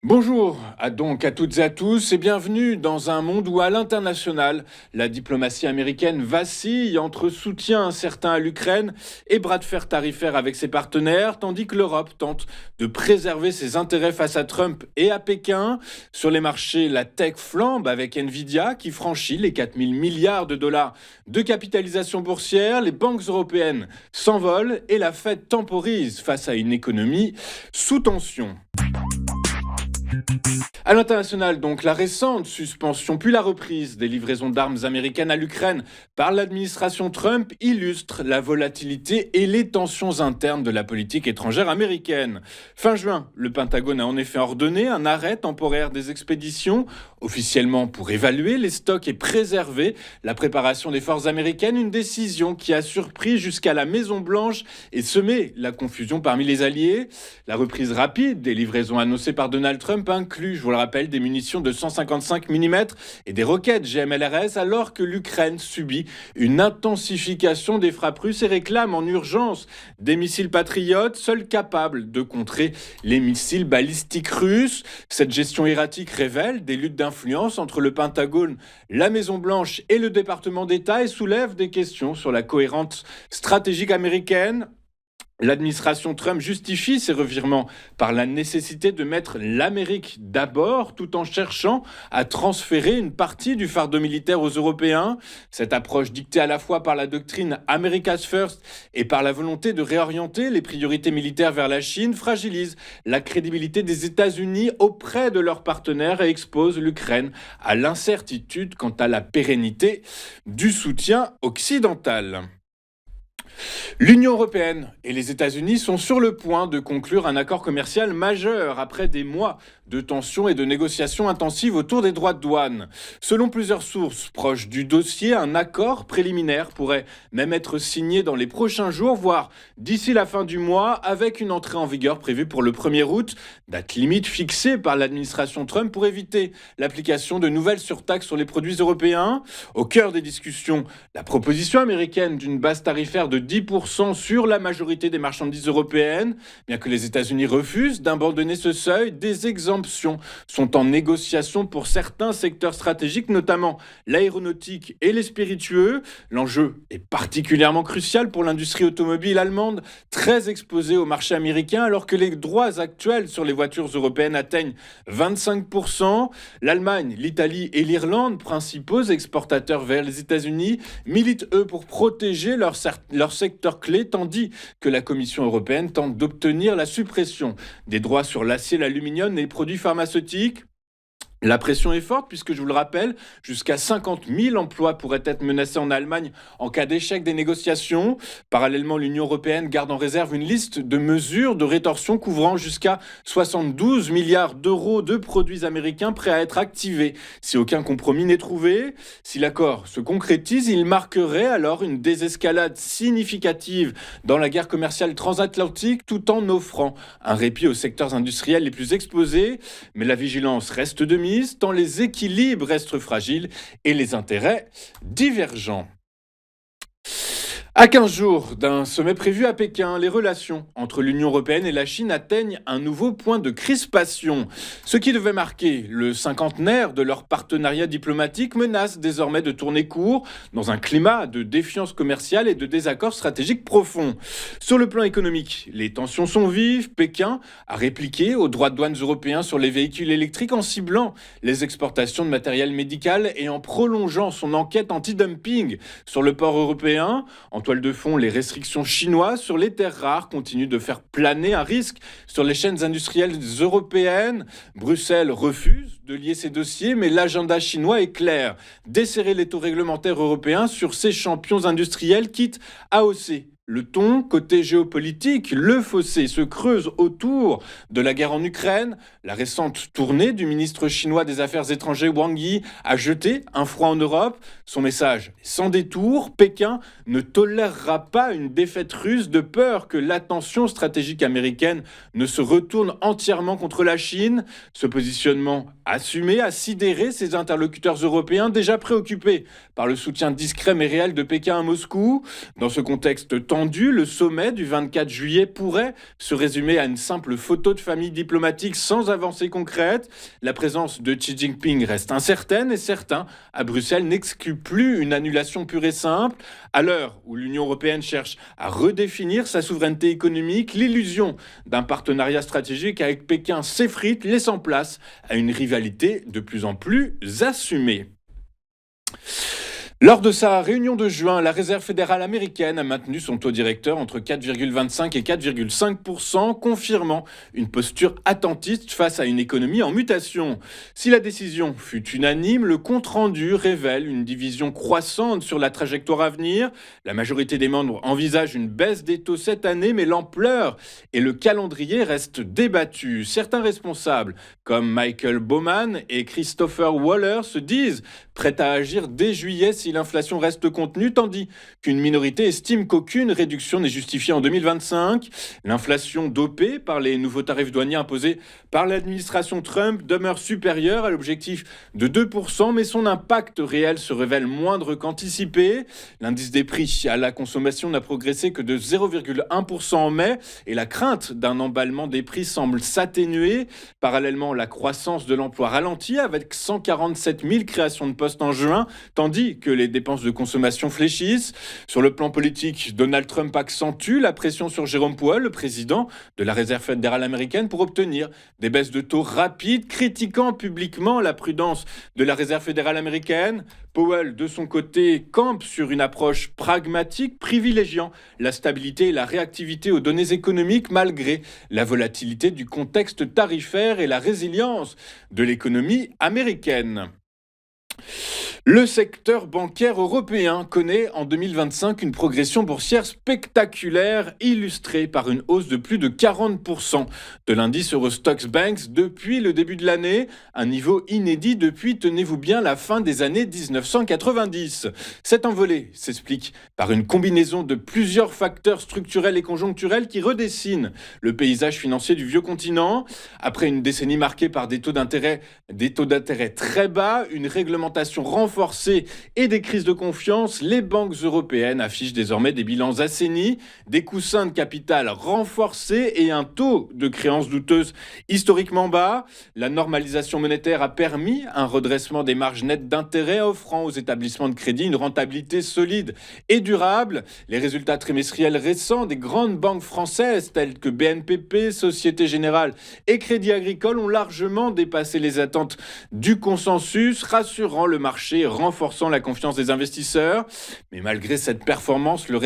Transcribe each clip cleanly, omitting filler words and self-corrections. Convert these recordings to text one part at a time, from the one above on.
Bonjour donc à toutes et à tous et bienvenue dans un monde où à l'international, la diplomatie américaine vacille entre soutien incertain à l'Ukraine et bras de fer tarifaire avec ses partenaires, tandis que l'Europe tente de préserver ses intérêts face à Trump et à Pékin. Sur les marchés, la tech flambe avec Nvidia qui franchit les 4000 milliards de dollars de capitalisation boursière, les banques européennes s'envolent et la Fed temporise face à une économie sous tension. À l'international, donc, la récente suspension puis la reprise des livraisons d'armes américaines à l'Ukraine par l'administration Trump illustre la volatilité et les tensions internes de la politique étrangère américaine. Fin juin, le Pentagone a en effet ordonné un arrêt temporaire des expéditions, officiellement pour évaluer les stocks et préserver la préparation des forces américaines, une décision qui a surpris jusqu'à la Maison-Blanche et semé la confusion parmi les alliés. La reprise rapide des livraisons annoncées par Donald Trump inclut, je vous le rappelle, des munitions de 155 mm et des roquettes GMLRS, alors que l'Ukraine subit une intensification des frappes russes et réclame en urgence des missiles patriotes, seuls capables de contrer les missiles balistiques russes. Cette gestion erratique révèle des luttes d'influence entre le Pentagone, la Maison-Blanche et le département d'État et soulève des questions sur la cohérence stratégique américaine. L'administration Trump justifie ces revirements par la nécessité de mettre l'Amérique d'abord, tout en cherchant à transférer une partie du fardeau militaire aux Européens. Cette approche dictée à la fois par la doctrine America's First et par la volonté de réorienter les priorités militaires vers la Chine fragilise la crédibilité des États-Unis auprès de leurs partenaires et expose l'Ukraine à l'incertitude quant à la pérennité du soutien occidental. L'Union européenne et les États-Unis sont sur le point de conclure un accord commercial majeur après des mois de tensions et de négociations intensives autour des droits de douane. Selon plusieurs sources proches du dossier, un accord préliminaire pourrait même être signé dans les prochains jours, voire d'ici la fin du mois, avec une entrée en vigueur prévue pour le 1er août, date limite fixée par l'administration Trump pour éviter l'application de nouvelles surtaxes sur les produits européens. Au cœur des discussions, la proposition américaine d'une base tarifaire de 10% sur la majorité des marchandises européennes. Bien que les États-Unis refusent d'abandonner ce seuil, des exemptions sont en négociation pour certains secteurs stratégiques, notamment l'aéronautique et les spiritueux. L'enjeu est particulièrement crucial pour l'industrie automobile allemande, très exposée au marché américain, alors que les droits actuels sur les voitures européennes atteignent 25%. L'Allemagne, l'Italie et l'Irlande, principaux exportateurs vers les États-Unis, militent eux pour protéger leur secteur clé, tandis que la Commission européenne tente d'obtenir la suppression des droits sur l'acier, l'aluminium et les produits pharmaceutiques. La pression est forte puisque, je vous le rappelle, jusqu'à 50 000 emplois pourraient être menacés en Allemagne en cas d'échec des négociations. Parallèlement, l'Union européenne garde en réserve une liste de mesures de rétorsion couvrant jusqu'à 72 milliards d'euros de produits américains prêts à être activés si aucun compromis n'est trouvé. Si l'accord se concrétise, il marquerait alors une désescalade significative dans la guerre commerciale transatlantique tout en offrant un répit aux secteurs industriels les plus exposés. Mais la vigilance reste de mise tant les équilibres restent fragiles et les intérêts divergents. À 15 jours d'un sommet prévu à Pékin, les relations entre l'Union européenne et la Chine atteignent un nouveau point de crispation. Ce qui devait marquer le cinquantenaire de leur partenariat diplomatique menace désormais de tourner court dans un climat de défiance commerciale et de désaccords stratégiques profonds. Sur le plan économique, les tensions sont vives. Pékin a répliqué aux droits de douane européens sur les véhicules électriques en ciblant les exportations de matériel médical et en prolongeant son enquête anti-dumping sur le port européen. En toile de fond, les restrictions chinoises sur les terres rares continuent de faire planer un risque sur les chaînes industrielles européennes. Bruxelles refuse de lier ces dossiers, mais l'agenda chinois est clair. Desserrer les taux réglementaires européens sur ces champions industriels, quitte à hausser le ton. Côté géopolitique, le fossé se creuse autour de la guerre en Ukraine. La récente tournée du ministre chinois des Affaires étrangères Wang Yi a jeté un froid en Europe. Son message est sans détour. Pékin ne tolérera pas une défaite russe de peur que l'attention stratégique américaine ne se retourne entièrement contre la Chine. Ce positionnement assumé a sidéré ses interlocuteurs européens déjà préoccupés par le soutien discret mais réel de Pékin à Moscou. Dans ce contexte tendu, attendu, le sommet du 24 juillet pourrait se résumer à une simple photo de famille diplomatique sans avancée concrète. La présence de Xi Jinping reste incertaine et certains, à Bruxelles, n'excluent plus une annulation pure et simple. À l'heure où l'Union européenne cherche à redéfinir sa souveraineté économique, l'illusion d'un partenariat stratégique avec Pékin s'effrite, laissant place à une rivalité de plus en plus assumée. Lors de sa réunion de juin, la Réserve fédérale américaine a maintenu son taux directeur entre 4,25 et 4,5%, confirmant une posture attentiste face à une économie en mutation. Si la décision fut unanime, le compte-rendu révèle une division croissante sur la trajectoire à venir. La majorité des membres envisage une baisse des taux cette année, mais l'ampleur et le calendrier restent débattus. Certains responsables, comme Michael Bowman et Christopher Waller, se disent prêts à agir dès juillet si l'inflation reste contenue, tandis qu'une minorité estime qu'aucune réduction n'est justifiée en 2025. L'inflation dopée par les nouveaux tarifs douaniers imposés par l'administration Trump demeure supérieure à l'objectif de 2%, mais son impact réel se révèle moindre qu'anticipé. L'indice des prix à la consommation n'a progressé que de 0,1% en mai et la crainte d'un emballement des prix semble s'atténuer. Parallèlement, la croissance de l'emploi ralentit avec 147 000 créations de postes en juin, tandis que les dépenses de consommation fléchissent. Sur le plan politique, Donald Trump accentue la pression sur Jérôme Powell, le président de la Réserve fédérale américaine, pour obtenir des baisses de taux rapides, critiquant publiquement la prudence de la Réserve fédérale américaine. Powell, de son côté, campe sur une approche pragmatique, privilégiant la stabilité et la réactivité aux données économiques malgré la volatilité du contexte tarifaire et la résilience de l'économie américaine. Le secteur bancaire européen connaît en 2025 une progression boursière spectaculaire, illustrée par une hausse de plus de 40% de l'indice Eurostoxx Banks depuis le début de l'année, un niveau inédit depuis, tenez-vous bien, la fin des années 1990. Cette envolée s'explique par une combinaison de plusieurs facteurs structurels et conjoncturels qui redessinent le paysage financier du vieux continent. Après une décennie marquée par des taux d'intérêt très bas, une réglementation renforcée et des crises de confiance, les banques européennes affichent désormais des bilans assainis, des coussins de capital renforcés et un taux de créances douteuses historiquement bas. La normalisation monétaire a permis un redressement des marges nettes d'intérêt, offrant aux établissements de crédit une rentabilité solide et durable. Les résultats trimestriels récents des grandes banques françaises telles que BNPP, Société Générale et Crédit Agricole ont largement dépassé les attentes du consensus, rassurant le marché, renforçant la confiance des investisseurs. Mais malgré cette performance, le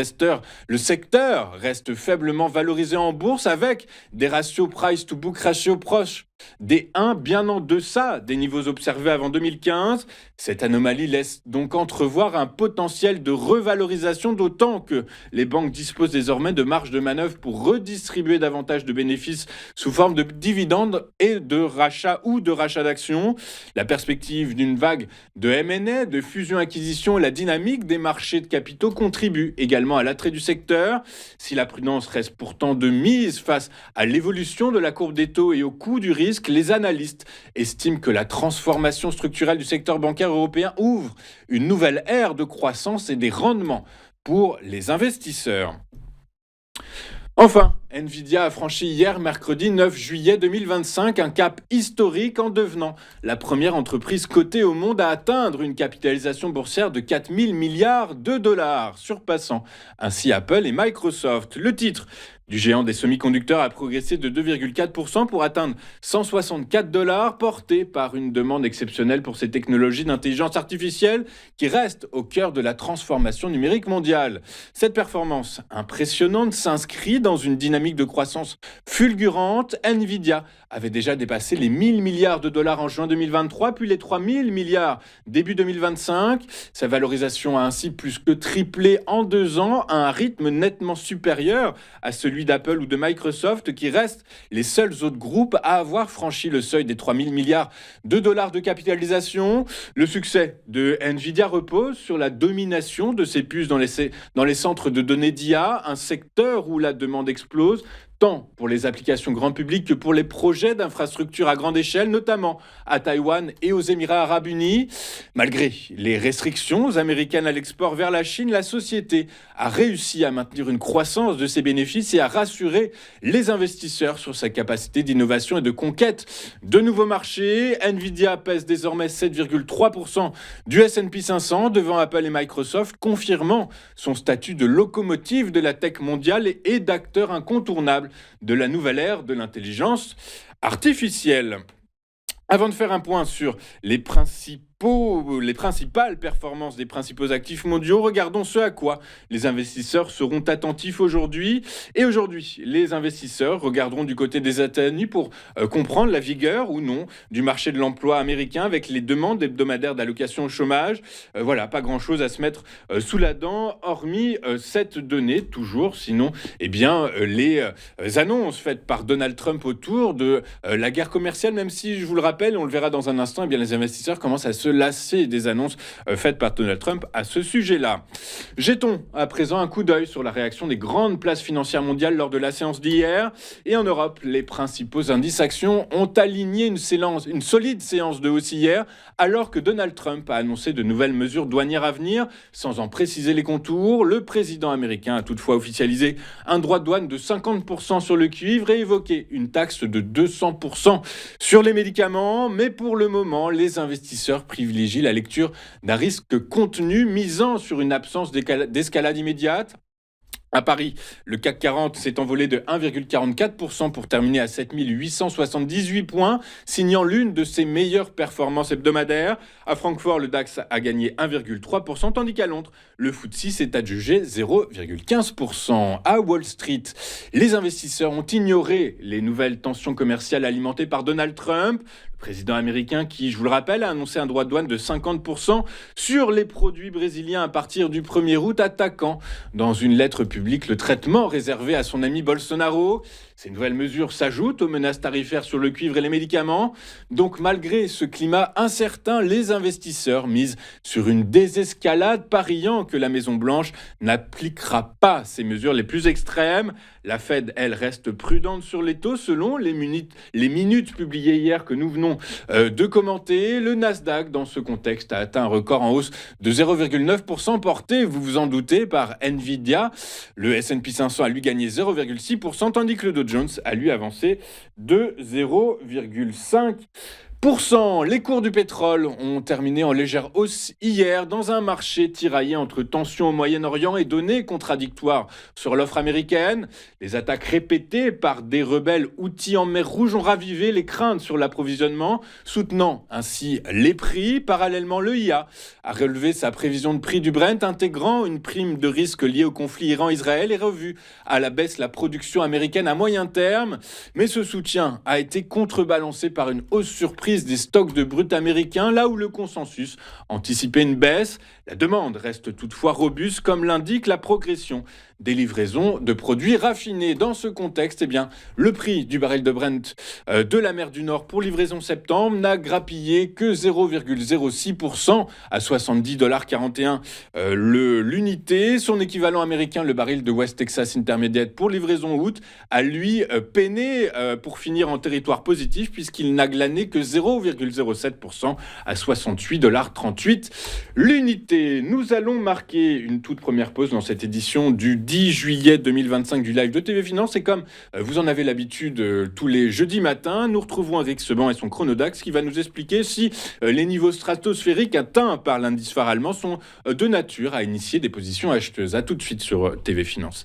secteur reste faiblement valorisé en bourse avec des ratios price to book ratio proches des 1 bien en deçà des niveaux observés avant 2015. Cette anomalie laisse donc entrevoir un potentiel de revalorisation, d'autant que les banques disposent désormais de marge de manœuvre pour redistribuer davantage de bénéfices sous forme de dividendes et de rachats ou de rachats d'actions. La perspective d'une vague de M&A, de fusion-acquisition et la dynamique des marchés de capitaux contribuent également à l'attrait du secteur. Si la prudence reste pourtant de mise face à l'évolution de la courbe des taux et au coût du risque, les analystes estiment que la transformation structurelle du secteur bancaire européen ouvre une nouvelle ère de croissance et des rendements pour les investisseurs. Enfin, Nvidia a franchi hier, mercredi 9 juillet 2025, un cap historique en devenant la première entreprise cotée au monde à atteindre une capitalisation boursière de 4 000 milliards de dollars, surpassant ainsi Apple et Microsoft. Le titre du géant des semi-conducteurs a progressé de 2,4% pour atteindre 164 $, porté par une demande exceptionnelle pour ces technologies d'intelligence artificielle qui restent au cœur de la transformation numérique mondiale. Cette performance impressionnante s'inscrit dans une dynamique de croissance fulgurante. Nvidia avait déjà dépassé les 1 000 milliards de dollars en juin 2023, puis les 3 000 milliards début 2025. Sa valorisation a ainsi plus que triplé en 2 ans, à un rythme nettement supérieur à celui d'Apple ou de Microsoft, qui restent les seuls autres groupes à avoir franchi le seuil des 3 000 milliards de dollars de capitalisation. Le succès de Nvidia repose sur la domination de ses puces dans les centres de données d'IA, un secteur où la demande explose, tant pour les applications grand public que pour les projets d'infrastructures à grande échelle, notamment à Taïwan et aux Émirats arabes unis. Malgré les restrictions américaines à l'export vers la Chine, la société a réussi à maintenir une croissance de ses bénéfices et à rassurer les investisseurs sur sa capacité d'innovation et de conquête de nouveaux marchés. Nvidia pèse désormais 7,3% du S&P 500 devant Apple et Microsoft, confirmant son statut de locomotive de la tech mondiale et d'acteur incontournable de la nouvelle ère de l'intelligence artificielle. Avant de faire un point sur les principales performances des principaux actifs mondiaux, regardons ce à quoi les investisseurs seront attentifs aujourd'hui. Et aujourd'hui, les investisseurs regarderont du côté des États-Unis pour comprendre la vigueur ou non du marché de l'emploi américain avec les demandes hebdomadaires d'allocation au chômage. Voilà, pas grand-chose à se mettre sous la dent, hormis cette donnée, toujours. Sinon, les annonces faites par Donald Trump autour de la guerre commerciale, même si, je vous le rappelle, on le verra dans un instant, les investisseurs commencent à se lasser des annonces faites par Donald Trump à ce sujet-là. Jetons à présent un coup d'œil sur la réaction des grandes places financières mondiales lors de la séance d'hier. Et en Europe, les principaux indices actions ont aligné une solide séance de hausse hier, alors que Donald Trump a annoncé de nouvelles mesures douanières à venir, sans en préciser les contours. Le président américain a toutefois officialisé un droit de douane de 50% sur le cuivre et évoqué une taxe de 200% sur les médicaments. Mais pour le moment, les investisseurs privilégient la lecture d'un risque contenu, misant sur une absence d'escalade immédiate. À Paris, le CAC 40 s'est envolé de 1,44% pour terminer à 7 878 points, signant l'une de ses meilleures performances hebdomadaires. À Francfort, le DAX a gagné 1,3%, tandis qu'à Londres, le FTSE s'est adjugé 0,15%. À Wall Street, les investisseurs ont ignoré les nouvelles tensions commerciales alimentées par Donald Trump, le président américain qui, je vous le rappelle, a annoncé un droit de douane de 50% sur les produits brésiliens à partir du 1er août, attaquant dans une lettre publique le traitement réservé à son ami Bolsonaro. Ces nouvelles mesures s'ajoutent aux menaces tarifaires sur le cuivre et les médicaments. Donc malgré ce climat incertain, les investisseurs misent sur une désescalade, pariant que la Maison-Blanche n'appliquera pas ces mesures les plus extrêmes. La Fed, elle, reste prudente sur les taux selon les minutes publiées hier que nous venons de commenter. Le Nasdaq, dans ce contexte, a atteint un record en hausse de 0,9% porté, vous vous en doutez, par Nvidia. Le S&P 500 a lui gagné 0,6%, tandis que le Dow Jones a lui avancé de 0,5%. Les cours du pétrole ont terminé en légère hausse hier dans un marché tiraillé entre tensions au Moyen-Orient et données contradictoires sur l'offre américaine. Les attaques répétées par des rebelles houthis en mer Rouge ont ravivé les craintes sur l'approvisionnement, soutenant ainsi les prix. Parallèlement, l'EIA a relevé sa prévision de prix du Brent, intégrant une prime de risque liée au conflit Iran-Israël et revu à la baisse la production américaine à moyen terme. Mais ce soutien a été contrebalancé par une hausse surprise des stocks de brut américains, là où le consensus anticipait une baisse. La demande reste toutefois robuste, comme l'indique la progression des livraisons de produits raffinés. Dans ce contexte, le prix du baril de Brent de la mer du Nord pour livraison septembre n'a grappillé que 0,06% à 70,41$ l'unité. Son équivalent américain, le baril de West Texas Intermediate pour livraison août, a lui peiné pour finir en territoire positif puisqu'il n'a glané que 0,07% à 68,38$ l'unité. Nous allons marquer une toute première pause dans cette édition du 10 juillet 2025 du live de TV Finance. Et comme vous en avez l'habitude tous les jeudis matins, nous retrouvons Eric Seban et son Chronodax qui va nous expliquer si les niveaux stratosphériques atteints par l'indice phare allemand sont de nature à initier des positions acheteuses. A tout de suite sur TV Finance.